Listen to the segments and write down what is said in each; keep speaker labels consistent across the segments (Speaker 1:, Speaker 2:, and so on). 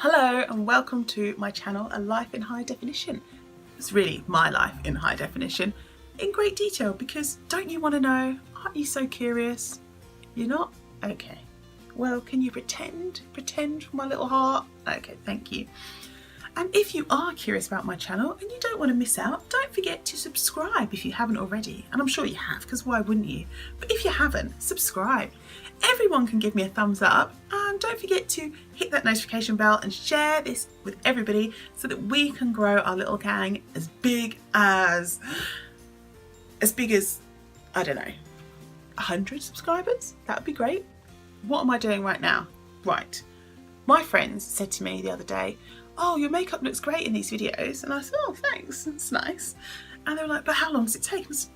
Speaker 1: Hello and welcome to my channel, A Life in High Definition. It's really my life in high definition, in great detail, because don't you want to know? Aren't you so curious? You're not? Okay. Well, can you pretend for my little heart? Okay, thank you. And if you are curious about my channel and you don't want to miss out, don't forget to subscribe if you haven't already. And I'm sure you have, because why wouldn't you? But if you haven't, subscribe. Everyone can give me a thumbs up, and don't forget to hit that notification bell and share this with everybody so that we can grow our little gang as big as, I don't know, 100 subscribers. That would be great. What am I doing right now? Right. My friends said to me the other day, "Oh, your makeup looks great in these videos." And I said, "Oh, thanks, it's nice." And they were like, "But how long does it take?" I said,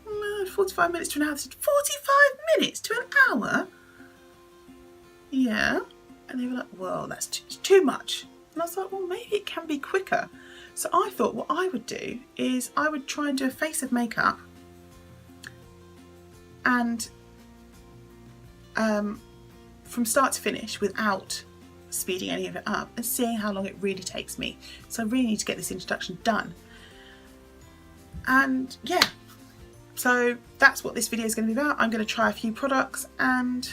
Speaker 1: 45 minutes to an hour. They said, 45 minutes to an hour? Yeah. And they were like, "Well, that's too much." And I was like, "Well, maybe it can be quicker." So I thought what I would do is I would try and do a face of makeup and from start to finish without speeding any of it up and seeing how long it really takes me. So I really need to get this introduction done. And yeah, so that's what this video is going to be about. I'm going to try a few products and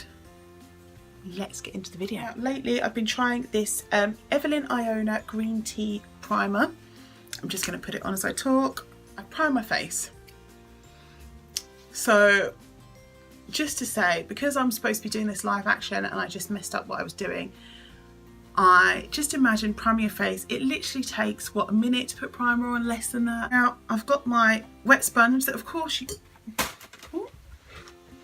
Speaker 1: let's get into the video. Now, lately I've been trying this Evelyn Iona green tea primer. I'm just going to put it on as I talk. I prime my face. So just to say, because I'm supposed to be doing this live action and I just messed up what I was doing, I just imagine priming your face. It literally takes, what, a minute to put primer on, less than that. Now, I've got my wet sponge that, of course,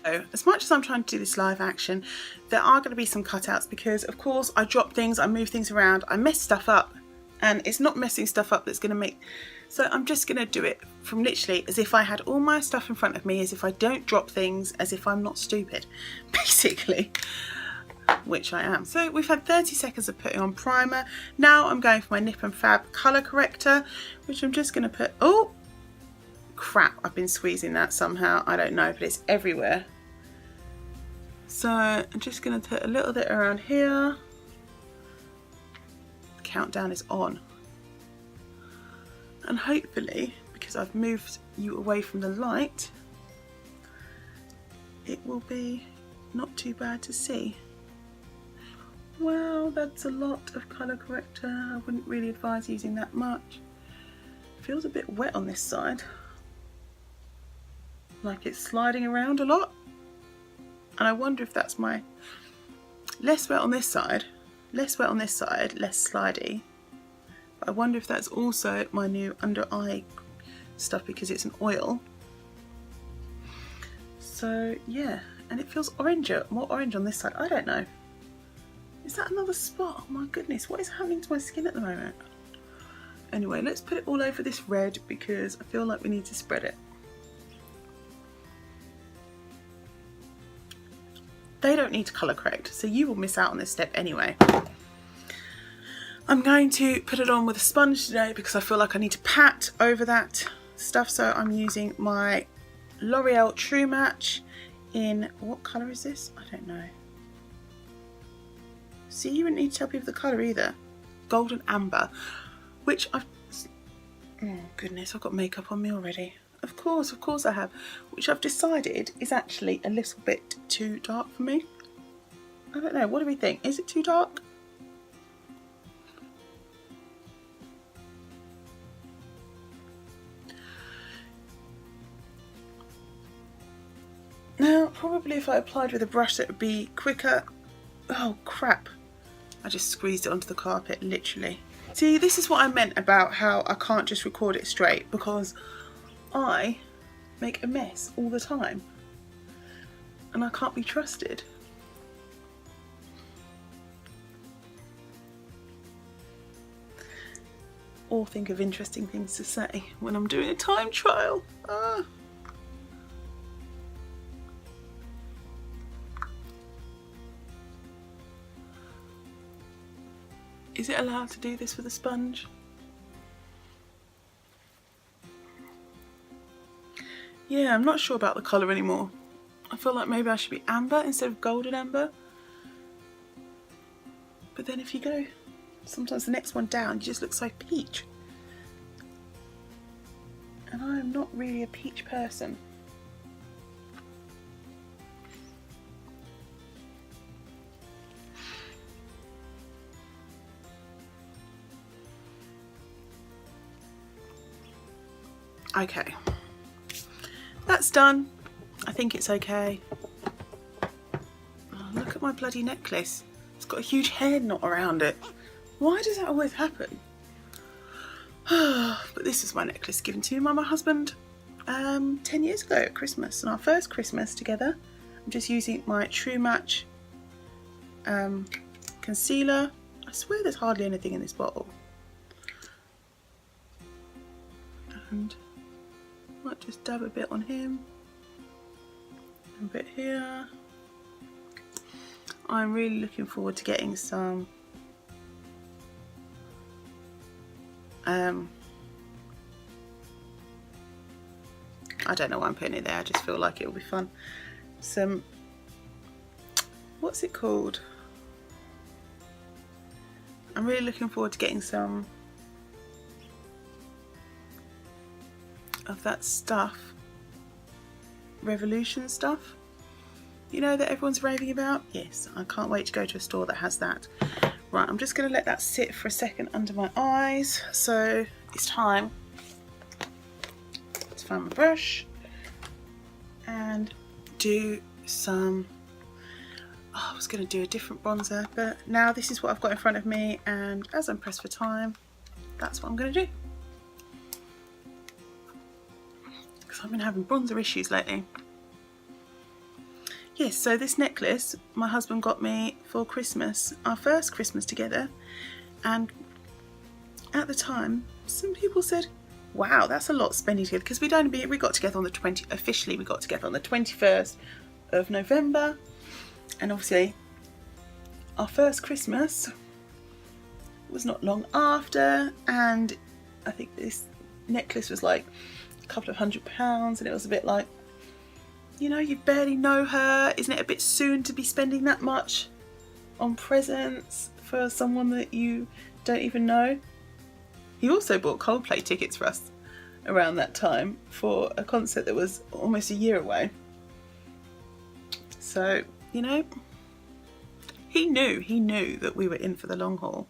Speaker 1: So, as much as I'm trying to do this live action, there are going to be some cutouts because, of course, I drop things, I move things around, I mess stuff up, and it's not messing stuff up that's going to make... So I'm just going to do it from literally as if I had all my stuff in front of me, as if I don't drop things, as if I'm not stupid, basically. Which I am. So we've had 30 seconds of putting on primer. Now I'm going for my Nip and Fab colour corrector, which I'm just going to put... Oh, crap, I've been squeezing that somehow. I don't know, but it's everywhere. So I'm just going to put a little bit around here. The countdown is on. And hopefully, because I've moved you away from the light, it will be not too bad to see. Well, that's a lot of colour corrector. I wouldn't really advise using that much. It feels a bit wet on this side. Like it's sliding around a lot. And I wonder if that's my... Less wet on this side. Less wet on this side, less slidey. But I wonder if that's also my new under eye stuff because it's an oil. So yeah, and it feels oranger, more orange on this side. I don't know. Is that another spot? Oh my goodness, what is happening to my skin at the moment? Anyway, let's put it all over this red because I feel like we need to spread it. They don't need to colour correct, so you will miss out on this step anyway. I'm going to put it on with a sponge today because I feel like I need to pat over that stuff. So I'm using my L'Oreal True Match in... What colour is this? I don't know. See, you wouldn't need to tell people the colour either. Golden Amber, which I've... Oh goodness, I've got makeup on me already. Of course I have. Which I've decided is actually a little bit too dark for me. I don't know, what do we think? Is it too dark? Now, probably if I applied with a brush that would be quicker. Oh crap. I just squeezed it onto the carpet, literally. See, this is what I meant about how I can't just record it straight because I make a mess all the time and I can't be trusted. Or think of interesting things to say when I'm doing a time trial. Is it allowed to do this with a sponge? Yeah, I'm not sure about the colour anymore. I feel like maybe I should be amber instead of golden amber. But then if you go sometimes the next one down you just look so peach. And I'm not really a peach person. Okay, that's done. I think it's okay. Oh, look at my bloody necklace. It's got a huge hair knot around it. Why does that always happen? But this is my necklace given to me by my husband 10 years ago at Christmas, and our first Christmas together. I'm just using my True Match concealer. I swear there's hardly anything in this bottle. And I might just dab a bit on him, a bit here. I'm really looking forward to getting some I don't know why I'm putting it there, I just feel like it will be fun. Some, what's it called? I'm really looking forward to getting some of that stuff, Revolution stuff, you know, that everyone's raving about. Yes, I can't wait to go to a store that has that. Right, I'm just going to let that sit for a second under my eyes. So it's time to find my brush and do some, I was going to do a different bronzer, but now this is what I've got in front of me, and as I'm pressed for time, that's what I'm going to do. Because I've been having bronzer issues lately. Yes, so this necklace my husband got me for Christmas, our first Christmas together, and at the time some people said, wow, that's a lot spending together, because we got together on the officially we got together on the 21st of November, and obviously our first Christmas was not long after, and I think this necklace was like a couple of £100, and it was a bit like, you know, you barely know her. Isn't it a bit soon to be spending that much on presents for someone that you don't even know? He also bought Coldplay tickets for us around that time for a concert that was almost a year away. So, you know, he knew that we were in for the long haul.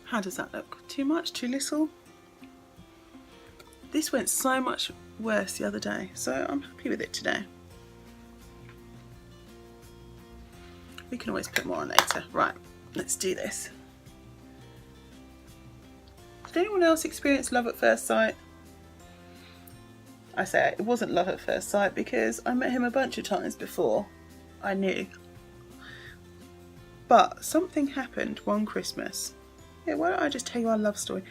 Speaker 1: How does that look? Too much? Too little? This went so much worse the other day, so I'm happy with it today. We can always put more on later. Right, let's do this. Did anyone else experience love at first sight? I say it wasn't love at first sight because I met him a bunch of times before I knew. But something happened one Christmas. Yeah, why don't I just tell you our love story?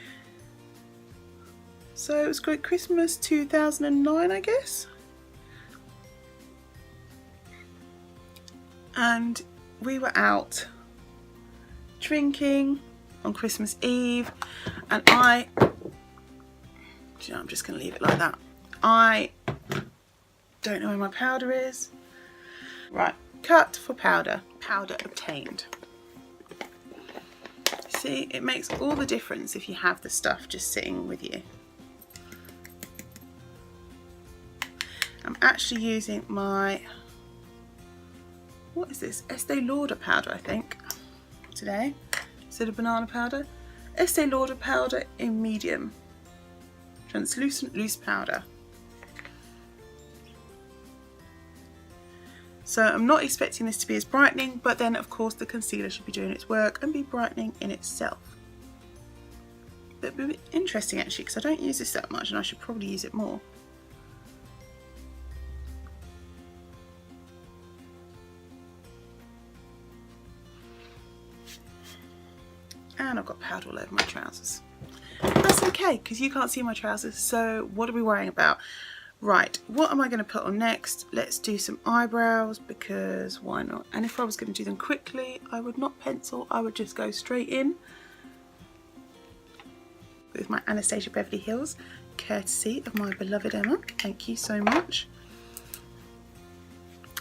Speaker 1: So it was great Christmas 2009, I guess. And we were out drinking on Christmas Eve, and I'm just going to leave it like that. I don't know where my powder is. Right, cut for powder. Powder obtained. See, it makes all the difference if you have the stuff just sitting with you. I'm actually using my, what is this? Estee Lauder powder, I think, today, instead of banana powder. Estee Lauder powder in medium. Translucent loose powder. So I'm not expecting this to be as brightening, but then of course the concealer should be doing its work and be brightening in itself. But it'd be interesting actually, because I don't use this that much and I should probably use it more. And I've got powder all over my trousers. That's okay, because you can't see my trousers, so what are we worrying about? Right, what am I going to put on next? Let's do some eyebrows, because why not? And if I was going to do them quickly, I would not pencil, I would just go straight in with my Anastasia Beverly Hills, courtesy of my beloved Emma. Thank you so much.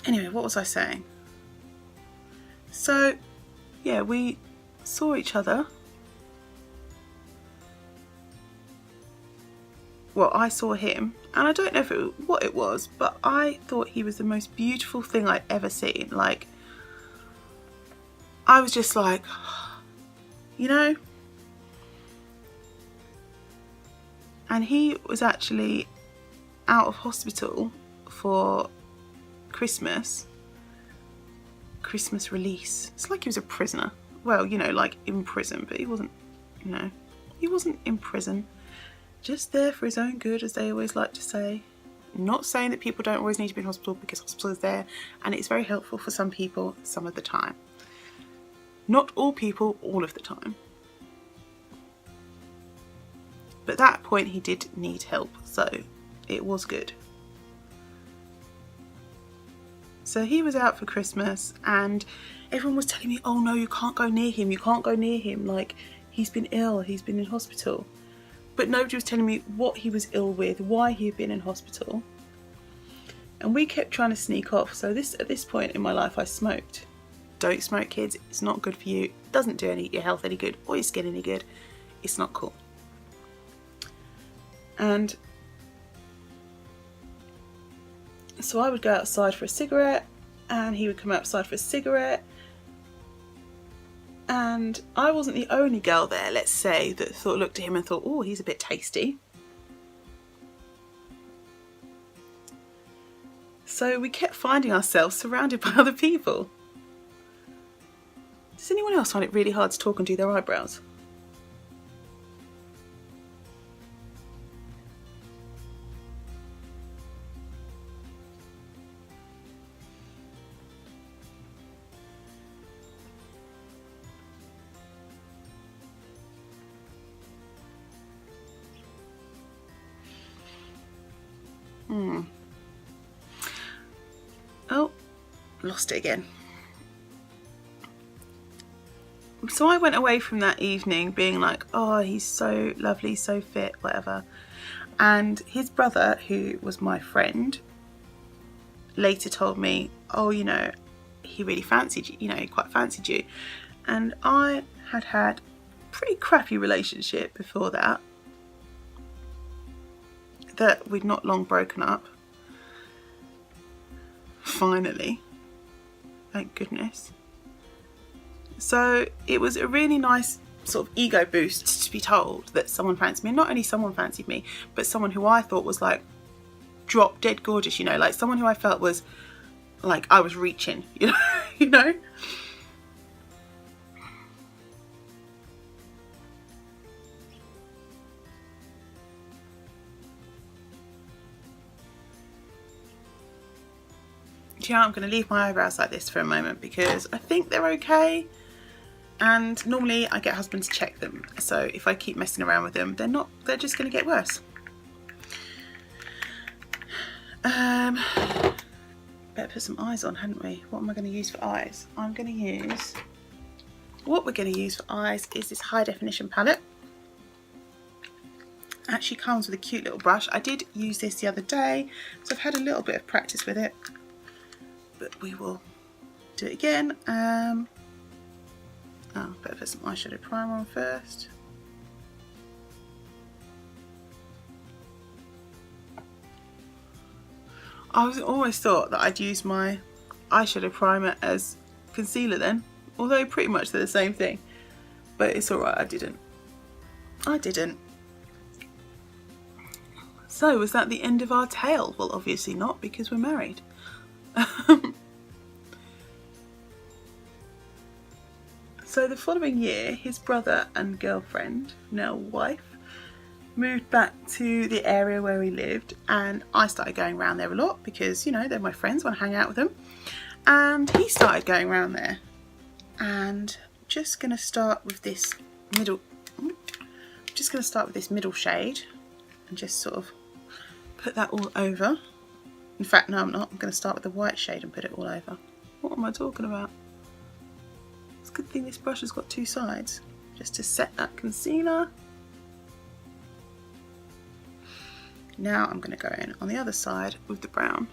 Speaker 1: Anyway, what was I saying? So yeah, we saw each other. Well, I saw him, and I don't know what it was, but I thought he was the most beautiful thing I'd ever seen. Like, I was just like, you know. And he was actually out of hospital for Christmas release. It's like he was a prisoner. Well, you know, like in prison, but he wasn't, you know, he wasn't in prison. Just there for his own good, as they always like to say. Not saying that people don't always need to be in hospital, because hospital is there and it's very helpful for some people some of the time. Not all people all of the time. But at that point he did need help, so it was good. So he was out for Christmas and everyone was telling me, oh no, you can't go near him, you can't go near him, like he's been ill, he's been in hospital. But nobody was telling me what he was ill with, why he had been in hospital. And we kept trying to sneak off. So at this point in my life, I smoked. Don't smoke, kids. It's not good for you. It doesn't do your health any good or your skin any good. It's not cool. And so I would go outside for a cigarette and he would come outside for a cigarette. And I wasn't the only girl there, let's say, that looked at him and thought, oh, he's a bit tasty. So we kept finding ourselves surrounded by other people. Does anyone else find it really hard to talk and do their eyebrows? Oh, lost it again. So I went away from that evening being like, oh, he's so lovely, so fit, whatever. And his brother, who was my friend, later told me, oh, you know, he really fancied you, you know, he quite fancied you. And I had a pretty crappy relationship before that we'd not long broken up. Finally, thank goodness. So it was a really nice sort of ego boost to be told that someone fancied me. Not only someone fancied me, but someone who I thought was like drop dead gorgeous, you know, like someone who I felt was like I was reaching, you know, you know. Yeah, I'm going to leave my eyebrows like this for a moment because I think they're okay, and normally I get husband to check them, so if I keep messing around with them they're just going to get worse. Better put some eyes on, hadn't we? What am I going to use for eyes? What we're going to use for eyes is this high definition palette. It actually comes with a cute little brush. I did use this the other day, so I've had a little bit of practice with it. But we will do it again. Better put some eyeshadow primer on first. I always thought that I'd use my eyeshadow primer as concealer then, although pretty much they're the same thing. But it's alright, I didn't. So was that the end of our tale? Well, obviously not, because we're married. So the following year, his brother and girlfriend, now wife, moved back to the area where we lived, and I started going around there a lot because, you know, they're my friends, I want to hang out with them. And he started going around there. And just going to start with this middle shade and just sort of put that all over. In fact, no, I'm not. I'm going to start with the white shade and put it all over. What am I talking about? It's a good thing this brush has got two sides, just to set that concealer. Now I'm going to go in on the other side with the brown.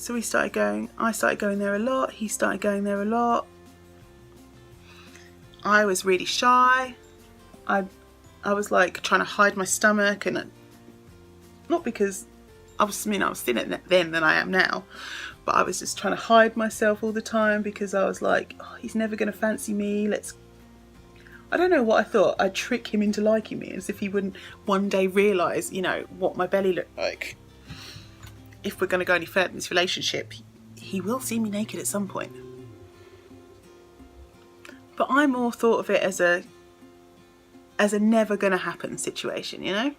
Speaker 1: So we started going, I started going there a lot, he started going there a lot. I was really shy. I was like trying to hide my stomach, and not because I was thinner then than I am now, but I was just trying to hide myself all the time because I was like, oh, he's never going to fancy me. I don't know what I thought. I'd trick him into liking me, as if he wouldn't one day realise, you know, what my belly looked like. If we're going to go any further in this relationship, he will see me naked at some point. But I more thought of it as a never going to happen situation, you know?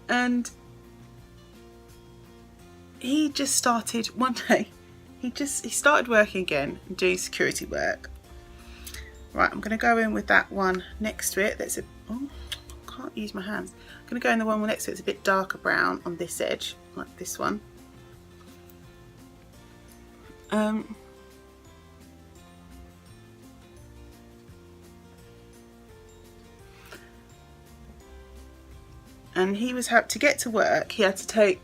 Speaker 1: And he just started one day, he started working again and doing security work. Right, I'm going to go in with that one next to it. Oh, I can't use my hands. I'm going to go in the one next to it. It's a bit darker brown on this edge, like this one. And he was to get to work. He had to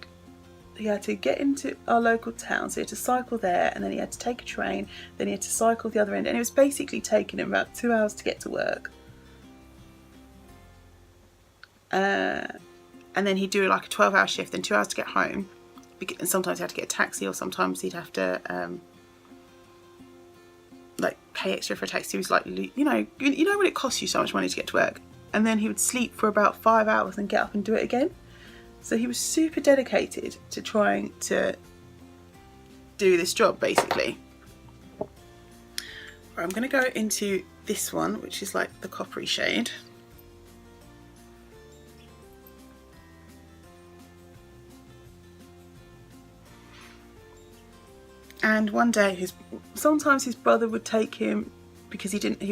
Speaker 1: get into our local town, so he had to cycle there, and then he had to take a train, then he had to cycle the other end, and it was basically taking him about 2 hours to get to work. And then he'd do like a 12-hour shift, then 2 hours to get home, and sometimes he had to get a taxi, or sometimes he'd have to like pay extra for a taxi. He was like, you know when it costs you so much money to get to work, and then he would sleep for about 5 hours and get up and do it again. So he was super dedicated to trying to do this job, basically. Right, I'm going to go into this one, which is like the coppery shade. And one day, sometimes his brother would take him, because he didn't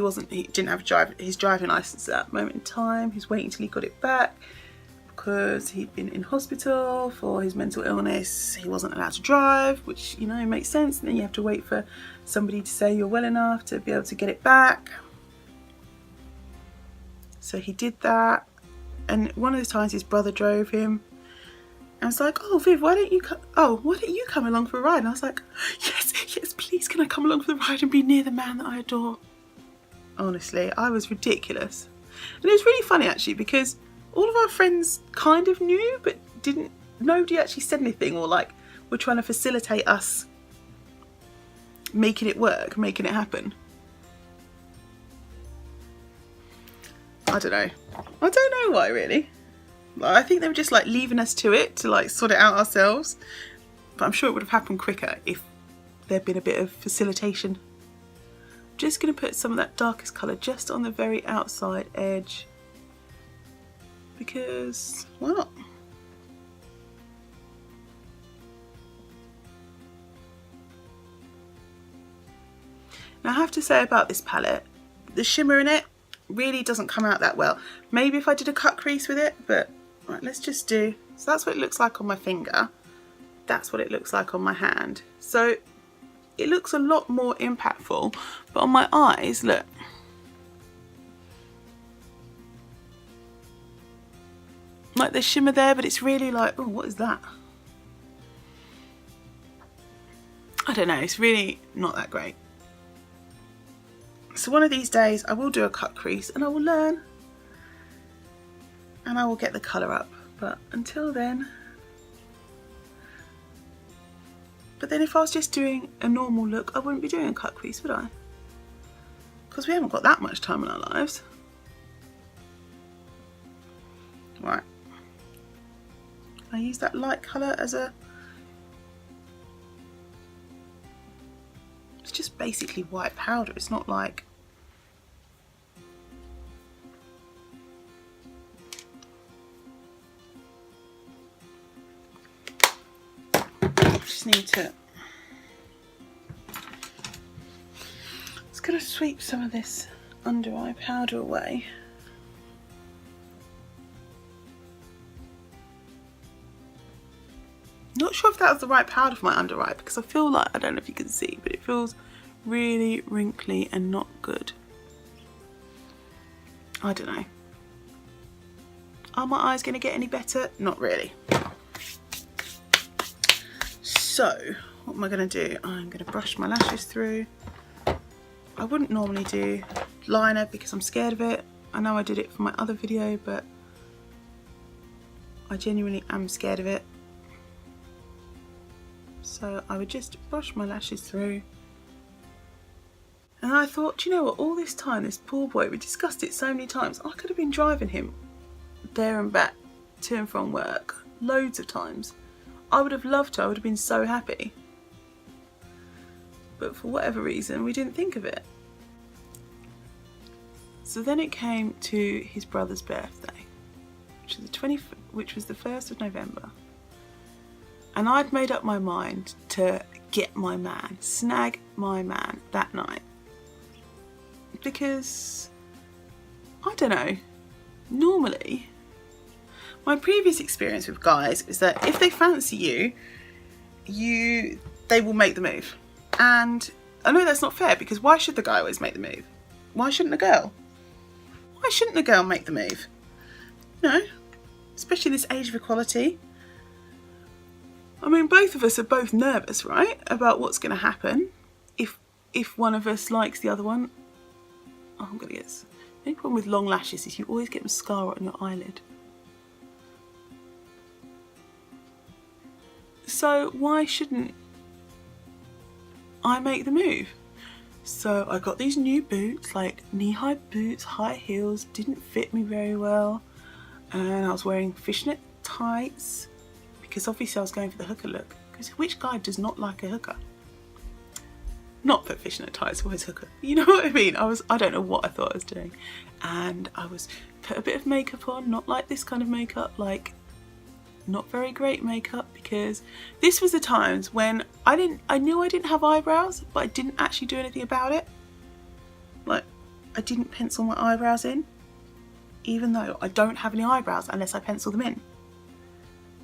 Speaker 1: have his driving license at that moment in time. He was waiting till he got it back, because he'd been in hospital for his mental illness. He wasn't allowed to drive, which, you know, makes sense. And then you have to wait for somebody to say you're well enough to be able to get it back. So he did that. And one of the times his brother drove him. I was like, oh, Viv, why don't you come along for a ride? And I was like, yes, please, can I come along for the ride and be near the man that I adore? Honestly, I was ridiculous. And it was really funny, actually, because all of our friends kind of knew, but nobody actually said anything, or like were trying to facilitate us making it work, making it happen. I don't know why, really. I think they were just like leaving us to it, to like sort it out ourselves. But I'm sure it would have happened quicker if there'd been a bit of facilitation. I'm just going to put some of that darkest colour just on the very outside edge. Because, why not? Now I have to say about this palette, the shimmer in it really doesn't come out that well. Maybe if I did a cut crease with it, but right, let's just do, so that's what it looks like on my finger. That's what it looks like on my hand. So it looks a lot more impactful, but on my eyes, look. Like there's shimmer there, but it's really like, oh, what is that? I don't know, it's really not that great. So one of these days I will do a cut crease and I will learn and I will get the colour up, but until then. But then if I was just doing a normal look, I wouldn't be doing a cut crease, would I? Because we haven't got that much time in our lives. Right. I use that light colour as a... It's just basically white powder. It's not like... I just need to... It's going to sweep some of this under eye powder away. Not sure if that was the right powder for my under eye, because I feel like, I don't know if you can see, but it feels really wrinkly and not good. I don't know. Are my eyes going to get any better? Not really. So what am I going to do? I'm going to brush my lashes through. I wouldn't normally do liner because I'm scared of it. I know I did it for my other video, but I genuinely am scared of it. So I would just brush my lashes through. And I thought, do you know what, all this time, this poor boy, we discussed it so many times, I could have been driving him there and back, to and from work, loads of times. I would have loved to, I would have been so happy. But for whatever reason, we didn't think of it. So then it came to his brother's birthday, which was the 1st of November. And I'd made up my mind to get my man, snag my man that night. Because, I don't know, normally, my previous experience with guys is that if they fancy you, they will make the move. And I know that's not fair, because why should the guy always make the move? Why shouldn't the girl? Why shouldn't the girl make the move? No, especially in this age of equality. I mean, both of us are both nervous, right, about what's going to happen if one of us likes the other one. Oh, I'm going to get this. The only problem with long lashes is you always get mascara on your eyelid. So why shouldn't I make the move? So I got these new boots, like knee-high boots, high heels, didn't fit me very well. And I was wearing fishnet tights, because obviously I was going for the hooker look. Because which guy does not like a hooker? Not that fishnet tights always hooker. You know what I mean? I don't know what I thought I was doing. And I was put a bit of makeup on, not like this kind of makeup, like not very great makeup, because this was the times when I knew I didn't have eyebrows, but I didn't actually do anything about it. Like, I didn't pencil my eyebrows in, even though I don't have any eyebrows unless I pencil them in.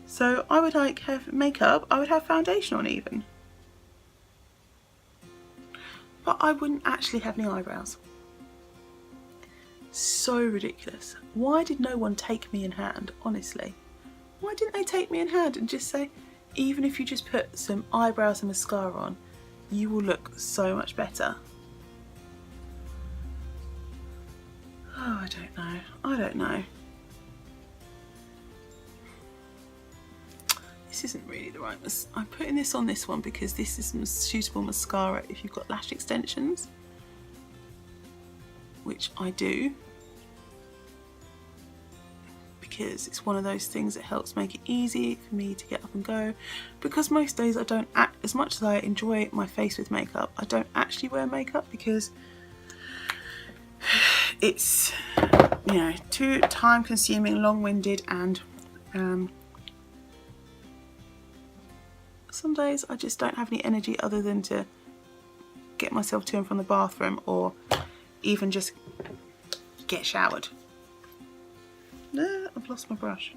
Speaker 1: So I would like have makeup, I would have foundation on even. But I wouldn't actually have any eyebrows. So ridiculous. Why did no one take me in hand, honestly? Why didn't they take me in hand and just say, even if you just put some eyebrows and mascara on, you will look so much better? Oh, I don't know. This isn't really the right, I'm putting this on this one because this is some suitable mascara if you've got lash extensions, which I do, because it's one of those things that helps make it easy for me to get up and go. Because most days I don't act, as much as I enjoy my face with makeup, I don't actually wear makeup because it's, you know, too time consuming, long-winded, and some days I just don't have any energy other than to get myself to and from the bathroom, or even just get showered. I've lost my brush.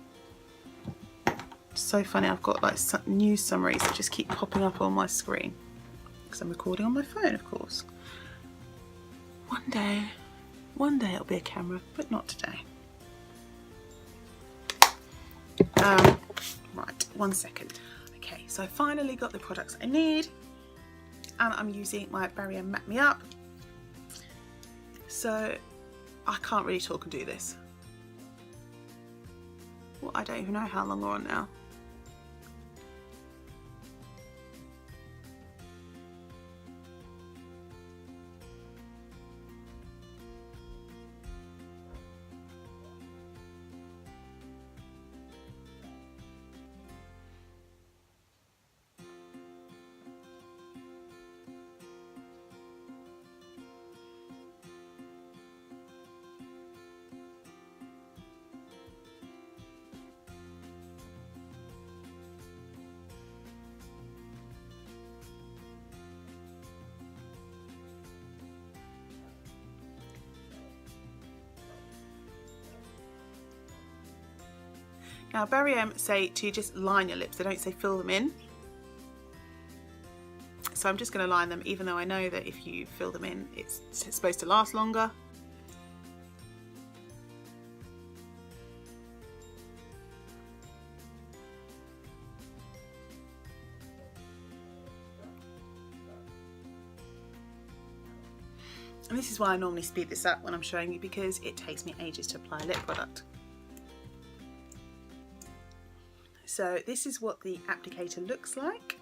Speaker 1: It's so funny, I've got like news summaries that just keep popping up on my screen because I'm recording on my phone, of course. One day it'll be a camera, but not today. Right, 1 second. Okay, so I finally got the products I need, and I'm using my Barrier Matte Me Up. So I can't really talk and do this. Well, I don't even know how long we're on now. Now, Barry M say to just line your lips, they don't say fill them in. So I'm just going to line them, even though I know that if you fill them in, it's supposed to last longer. And this is why I normally speed this up when I'm showing you, because it takes me ages to apply a lip product. So this is what the applicator looks like.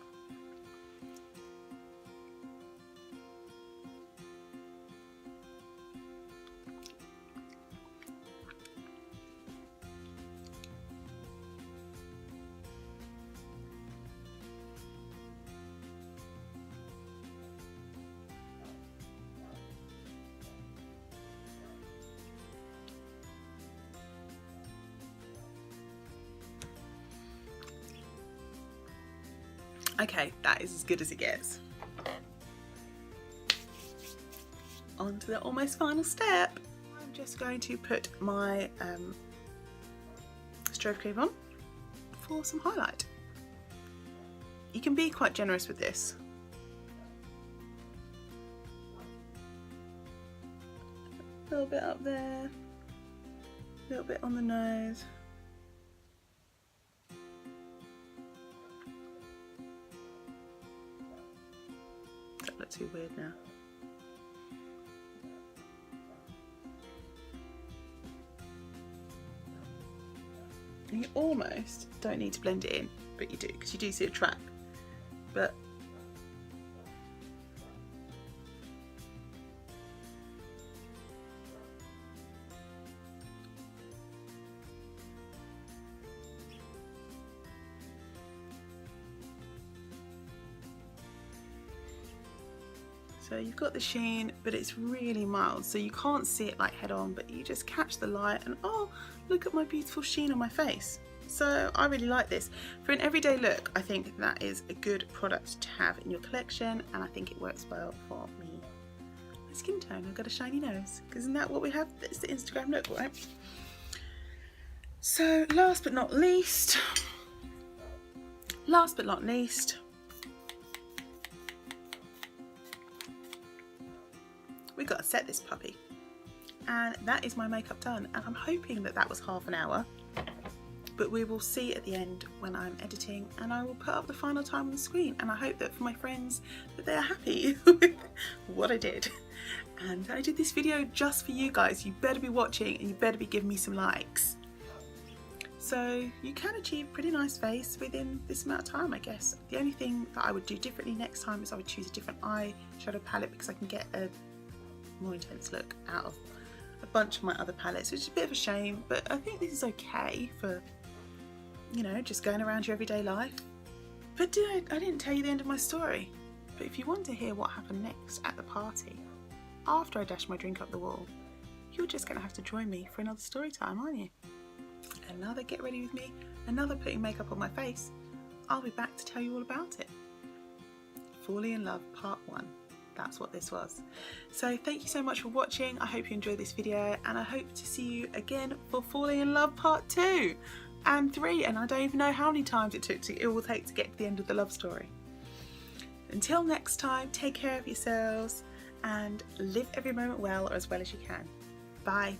Speaker 1: Okay, that is as good as it gets. On to the almost final step. I'm just going to put my strobe cream on for some highlight. You can be quite generous with this. A little bit up there, a little bit on the nose. That looks too weird now. And you almost don't need to blend it in, but you do, because you do see a track. But so you've got the sheen, but it's really mild, so you can't see it like head on, but you just catch the light and oh, look at my beautiful sheen on my face. So I really like this. For an everyday look, I think that is a good product to have in your collection, and I think it works well for me. My skin tone, I've got a shiny nose, because isn't that what we have? That's the Instagram look, right? So last but not least, we got to set this puppy, and that is my makeup done, and I'm hoping that that was half an hour, but we will see at the end when I'm editing, and I will put up the final time on the screen, and I hope that for my friends that they are happy with what I did. And I did this video just for you guys. You better be watching and you better be giving me some likes. So you can achieve pretty nice face within this amount of time, I guess. The only thing that I would do differently next time is I would choose a different eyeshadow palette, because I can get a more intense look out of a bunch of my other palettes, which is a bit of a shame, but I think this is okay for, you know, just going around your everyday life. But I didn't tell you the end of my story. But if you want to hear what happened next at the party, after I dashed my drink up the wall, you're just going to have to join me for another story time, aren't you? Another get ready with me, another putting makeup on my face. I'll be back to tell you all about it. Falling in Love Part 1. That's what this was. So thank you so much for watching. I hope you enjoyed this video, and I hope to see you again for Falling in Love Part 2 and 3, and I don't even know how many times it will take to get to the end of the love story. Until next time, take care of yourselves and live every moment well, or as well as you can. Bye.